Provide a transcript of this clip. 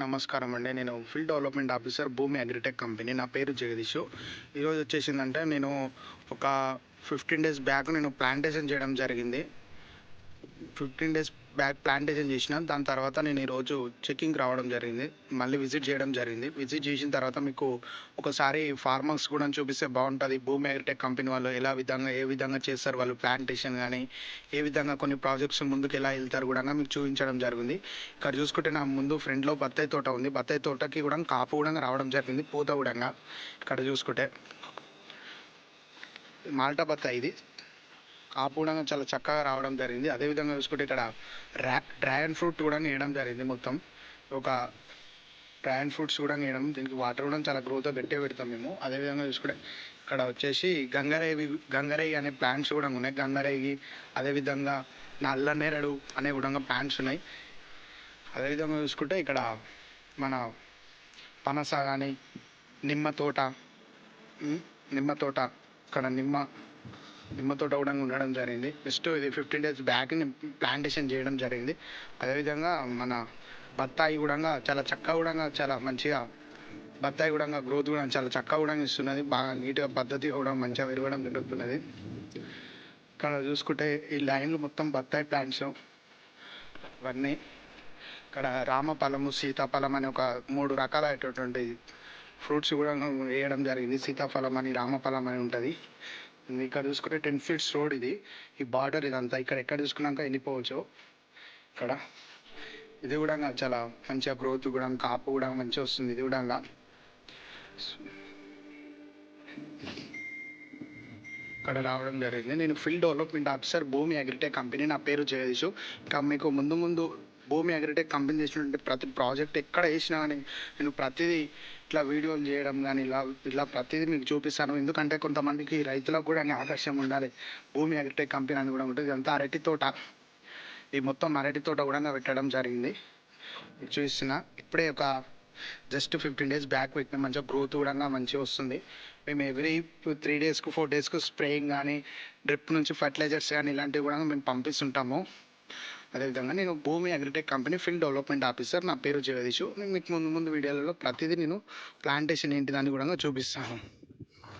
నమస్కారం అండి. నేను ఫీల్డ్ డెవలప్మెంట్ ఆఫీసర్ భూమి అగ్రిటెక్ కంపెనీ. నా పేరు జగదీషు. ఈరోజు వచ్చేసిందంటే నేను ఒక 15 డేస్ బ్యాక్ నేను ప్లాంటేషన్ చేయడం జరిగింది. 15 డేస్ బ్యాక్ ప్లాంటేషన్ చేసిన. దాని తర్వాత నేను ఈరోజు చెక్కింగ్కి రావడం జరిగింది. మళ్ళీ విజిట్ చేయడం జరిగింది. విజిట్ చేసిన తర్వాత మీకు ఒకసారి ఫార్మర్స్ కూడా చూపిస్తే బాగుంటుంది. భూమి అగ్రిటెక్ కంపెనీ వాళ్ళు ఏ విధంగా చేస్తారు, వాళ్ళు ప్లాంటేషన్ కానీ ఏ విధంగా కొన్ని ప్రాజెక్ట్స్ ముందుకు ఎలా వెళ్తారు కూడా మీకు చూపించడం జరిగింది. ఇక్కడ చూసుకుంటే నా ముందు ఫ్రంట్లో బత్తాయి తోట ఉంది. బత్తాయి తోటకి కూడా కాపు కూడా రావడం జరిగింది, పూత కూడా. ఇక్కడ చూసుకుంటే మాల్టా బత్తాయి ఇది, కాపు కూడా చాలా చక్కగా రావడం జరిగింది. అదేవిధంగా చూసుకుంటే ఇక్కడ డ్రాగన్ ఫ్రూట్ కూడా వేయడం జరిగింది. మొత్తం ఒక డ్రాగన్ ఫ్రూట్స్ కూడా వేయడం, దీనికి వాటర్ కూడా చాలా గ్రోత్గా గట్టిగా పెడతాం మేము. అదేవిధంగా చూసుకుంటే ఇక్కడ వచ్చేసి గంగరేగి అనే ప్లాంట్స్ కూడా ఉన్నాయి. గంగరేగి అదేవిధంగా నల్లనేరడు అనే కూడా ప్లాంట్స్ ఉన్నాయి. అదేవిధంగా చూసుకుంటే ఇక్కడ మన పనస కానీ నిమ్మ తోట ఇక్కడ నిమ్మ తోట కూడా ఉండడం జరిగింది. జస్ట్ ఇది 15 డేస్ బ్యాక్ ప్లాంటేషన్ చేయడం జరిగింది. అదేవిధంగా మన బత్తాయి కూడా చాలా చక్కగా కూడా చాలా మంచిగా బత్తాయి కూడా గ్రోత్ కూడా చాలా చక్కగా కూడా ఇస్తున్నది. బాగా నీట్గా పద్ధతిగా కూడా మంచిగా పెరగడం జరుగుతున్నది. ఇక్కడ చూసుకుంటే ఈ లైన్లు మొత్తం బత్తాయి ప్లాంట్స్ ఇవన్నీ. ఇక్కడ రామఫలము, సీతాఫలం అని ఒక 3 రకాలైనటువంటి ఫ్రూట్స్ కూడా వేయడం జరిగింది. సీతాఫలం అని, రామఫలం అని ఉంటుంది. ఇక్కడ చూసుకుంటే 10 ఫీట్స్ రోడ్ ఇది. ఈ బార్డర్ ఇదంతా ఇక్కడ ఎక్కడ చూసుకున్నాక వెళ్ళిపోవచ్చు. ఇక్కడ ఇది కూడా చాలా మంచిగా గ్రోత్ కూడా, కాపు కూడా మంచిగా వస్తుంది. ఇది కూడా ఇక్కడ రావడం జరిగింది. నేను ఫీల్డ్ డెవలప్మెంట్ ఆఫీసర్ భూమి అగ్రిటెక్ కంపెనీ. నా పేరు జగదీషు. ఇంకా మీకు ముందు భూమి అగ్రిటెక్ కంపెనీ చేసినటువంటి ప్రతి ప్రాజెక్ట్ ఎక్కడ వేసినా కానీ నేను ప్రతిదీ ఇట్లా వీడియోలు చేయడం కానీ ఇలా ప్రతిదీ మీకు చూపిస్తాను. ఎందుకంటే కొంతమందికి రైతులకు కూడా ఆకర్షణ ఉండాలి. భూమి అగ్రిటెక్ కంపెనీ అని కూడా ఉంటుంది. ఇదంతా అరటి తోట. ఈ మొత్తం అరటి తోట కూడా పెట్టడం జరిగింది. చూస్తున్నా ఇప్పుడే ఒక జస్ట్ 15 డేస్ బ్యాక్ పెట్టిన, మంచిగా గ్రోత్ కూడా మంచిగా వస్తుంది. మేము ఎవ్రీ 3 డేస్కు 4 డేస్కు స్ప్రేయింగ్ కానీ, డ్రిప్ నుంచి ఫర్టిలైజర్స్ కానీ ఇలాంటివి కూడా మేము పంపిస్తుంటాము. అదేవిధంగా నేను భూమి agritech company field development officer. నా పేరు జగదీషు. నేను మీకు ముందు వీడియోలలో ప్రతిదీ నేను ప్లాంటేషన్ ఏంటిదని కూడా చూపిస్తాను.